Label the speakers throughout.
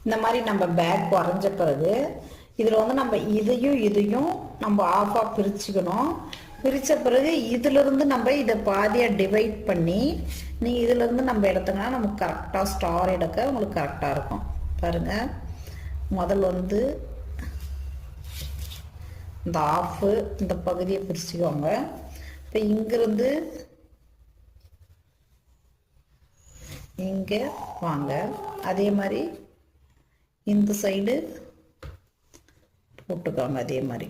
Speaker 1: இந்த மாதிரி நம்ம பேக் வரைஞ்ச பிறகு இதில் வந்து நம்ம இதையும் நம்ம ஆஃபாக பிரிச்சுக்கணும். பிரித்த பிறகு இதிலிருந்து நம்ம இதை பாதியாக டிவைட் பண்ணி நீங்கள் இதிலிருந்து நம்ம எடுத்தோங்கன்னா நமக்கு கரெக்டாக ஸ்டார் எடுக்க உங்களுக்கு கரெக்டாக இருக்கும். பாருங்கள், முதல் வந்து இந்த ஆஃபு இந்த பகுதியை பிரிச்சுக்கோங்க. இப்போ இங்கிருந்து இங்கே வாங்க, அதே மாதிரி இந்த சைடு போட்டுக்கோங்க. அதே மாதிரி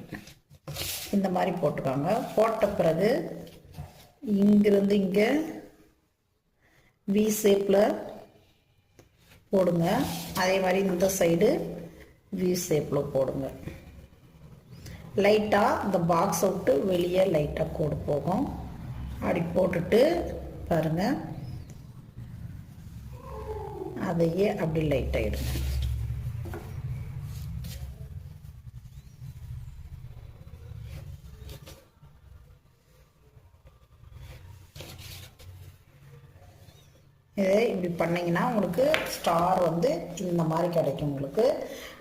Speaker 1: இந்த மாதிரி போட்டுக்கோங்க. போட்ட பிறகு இங்கிருந்து இங்கே வி ஷேப்பில் போடுங்க. அதே மாதிரி இந்த சைடு வி ஷேப்பில் போடுங்க. லைட்டாக இந்த பாக்ஸ் விட்டு வெளியே லைட்டாக கோடு போகும். அப்படி போட்டுட்டு பாருங்கள், அதையே அப்படி லைட்டாக எடுங்க. இதை இப்படி பண்ணிங்கன்னா உங்களுக்கு ஸ்டார் வந்து இந்த மாதிரி கிடைக்கும்.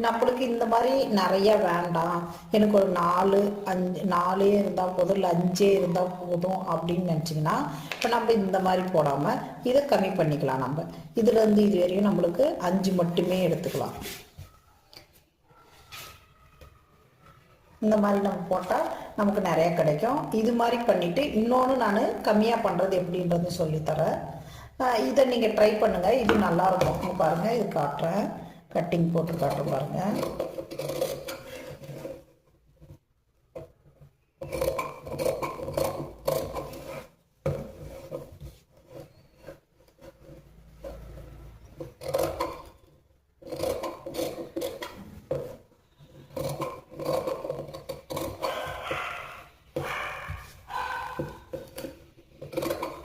Speaker 1: நம்மளுக்கு இந்த மாதிரி நிறைய வேண்டாம், எனக்கு ஒரு 4 இருந்தால் போதும், இல்லை 5 இருந்தால் போதும் அப்படின்னு நினச்சிங்கன்னா இப்போ நம்ம இந்த மாதிரி போடாமல் இதை கம்மி பண்ணிக்கலாம். நம்ம இதுலேருந்து இது வரையும் நம்மளுக்கு 5 மட்டுமே எடுத்துக்கலாம். இந்த மாதிரி நம்ம போட்டால் நமக்கு நிறைய கிடைக்கும். இது மாதிரி பண்ணிவிட்டு இன்னொன்று நான் கம்மியாக பண்ணுறது எப்படின்றது சொல்லித்தரேன். இதை நீங்கள் ட்ரை பண்ணுங்கள், இது நல்லாயிருக்கும். பாருங்கள், இது காட்டுறேன், கட்டிங் போட்டு காட்டுறேன் பாருங்கள்.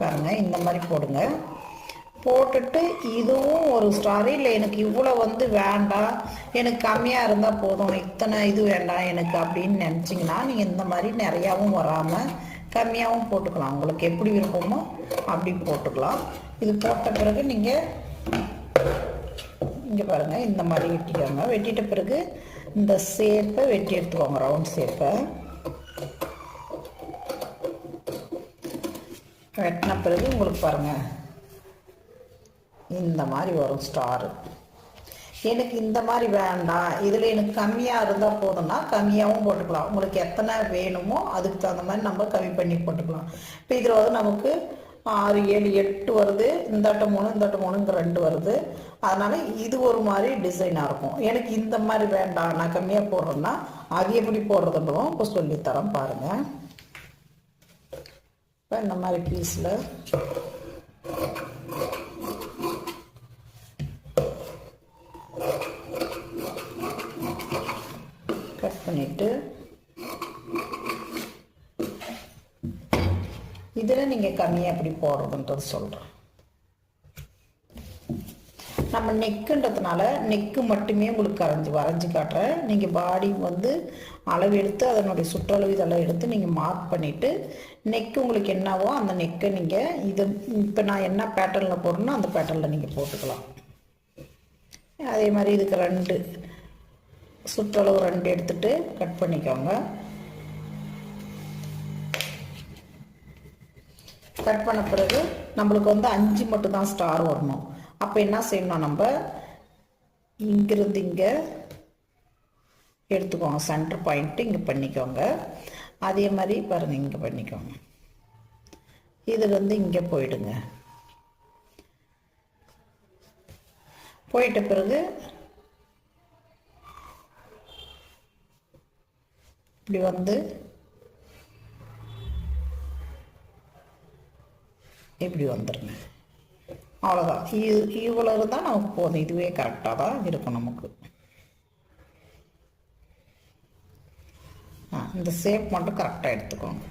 Speaker 1: பாருங்கள், இந்த மாதிரி போடுங்க. போட்டுட்டு இதுவும் ஒரு ஸ்டார், இல்லை எனக்கு இவ்வளோ வந்து வேண்டாம், எனக்கு கம்மியாக இருந்தால் போதும், இத்தனை இது வேண்டாம் எனக்கு அப்படின்னு நினச்சிங்கன்னா நீங்கள் இந்த மாதிரி நிறையாவும் வராமல் கம்மியாகவும் போட்டுக்கலாம். உங்களுக்கு எப்படி விருப்பமோ அப்படி போட்டுக்கலாம். இது போட்ட பிறகு நீங்கள் இங்கே பாருங்கள், இந்த மாதிரி வெட்டிக்கோங்க. வெட்டிட்ட பிறகு இந்த ஷேப்பை வெட்டி எடுத்துக்கோங்க, ரவுண்ட் ஷேப்பை. வெட்டின பிறகு உங்களுக்கு பாருங்கள் இந்த மாதிரி வரும் ஸ்டாரு. எனக்கு இந்த மாதிரி வேண்டாம், இதில் எனக்கு கம்மியாக இருந்தால் போதும்னா கம்மியாகவும் போட்டுக்கலாம். உங்களுக்கு எத்தனை வேணுமோ அதுக்கு தகுந்த மாதிரி நம்ம கம்மி பண்ணி போட்டுக்கலாம். இப்போ இதில் வந்து நமக்கு 6, 7, 8 வருது, இந்தாட்ட 3, இந்தாட்ட 3, இங்கே 2 வருது. அதனால் இது ஒரு மாதிரி டிசைனாக இருக்கும். எனக்கு இந்த மாதிரி வேண்டாம், நான் கம்மியாக போடுறேன்னா அது எப்படி போடுறதுன்றதும் இப்போ சொல்லித்தரேன் பாருங்கள். இப்போ இந்த மாதிரி பீஸில் கட் பண்ணிவிட்டு இதில் நீங்கள் கம்மியாக எப்படி போடுறதுன்றது சொல்கிறேன். நம்ம நெக்குன்றதுனால நெக்கு மட்டுமே உங்களுக்கு வரைஞ்சி காட்டுறேன். நீங்கள் பாடி வந்து அளவு எடுத்து அதனுடைய சுற்றளவு இதெல்லாம் எடுத்து நீங்கள் மார்க் பண்ணிவிட்டு நெக்கு உங்களுக்கு என்னவோ அந்த நெக்கை நீங்கள் இது இப்போ நான் என்ன பேட்டர்னில் போடணும்னா அந்த பேட்டர்னில் நீங்கள் போட்டுக்கலாம். அதே மாதிரி இதுக்கு 2 சுற்றளவு 2 எடுத்துட்டு கட் பண்ணிக்கோங்க. கட் பண்ண பிறகு நம்மளுக்கு வந்து 5 மட்டும்தான் ஸ்டார் வரணும். அப்போ என்ன செய்யணும், நம்ம இங்கிருந்து இங்கே எடுத்துக்கோங்க, சென்டர் பாயிண்ட்டு இங்கே பண்ணிக்கோங்க. அதே மாதிரி பாருங்கள், இங்கே பண்ணிக்கோங்க. இதுலேருந்து இங்கே போயிடுங்க. போயிட்ட பிறகு இப்படி வந்து இப்படி வந்துடுங்க. அவ்வளோதான். இவ்வளோ இருந்தால் நமக்கு போதும். இதுவே கரெக்டாக தான் இருக்கும் நமக்கு. இந்த ஷேப் மட்டும் கரெக்டாக எடுத்துக்கோங்க.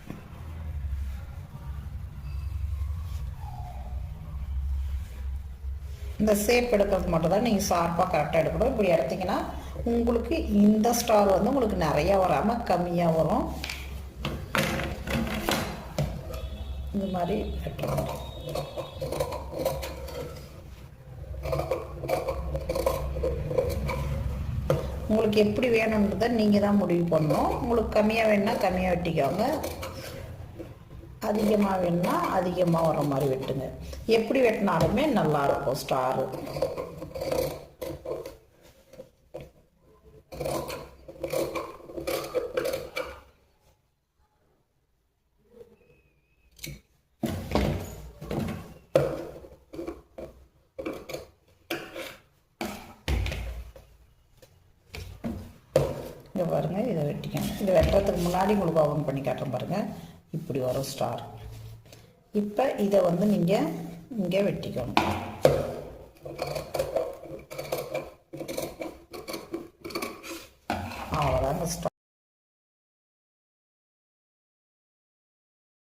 Speaker 1: இந்த ஷேப் எடுக்கிறது மட்டும் தான் நீங்கள் ஷார்ப்பாக கரெக்டாக எடுக்கணும். இப்படி எடுத்திங்கன்னா உங்களுக்கு இந்த ஸ்டார் வந்து உங்களுக்கு நிறையா வராமல் கம்மியாக வரும். இந்த மாதிரி வெட்டுறோம். உங்களுக்கு எப்படி வேணுன்றதை நீங்கள் தான் முடிவு பண்ணணும். உங்களுக்கு கம்மியாக வேணும்னா கம்மியாக வெட்டிக்கோங்க, அதிகமாக வேணும்னா அதிகமாக வர மாதிரி வெட்டுங்க. எப்படி வெட்டினாலுமே நல்லாயிருக்கும் ஸ்டாரு. இங்கே பாருங்கள், இதை வெட்டிக்கணும். இதை வெட்டுறதுக்கு முன்னாடி உங்களுக்கு ஓப்பன் பண்ணி காட்டுறேன் பாருங்கள். இப்படி வரும் ஸ்டார். இப்போ இதை வந்து நீங்கள் இங்கே வெட்டிக்கணும்.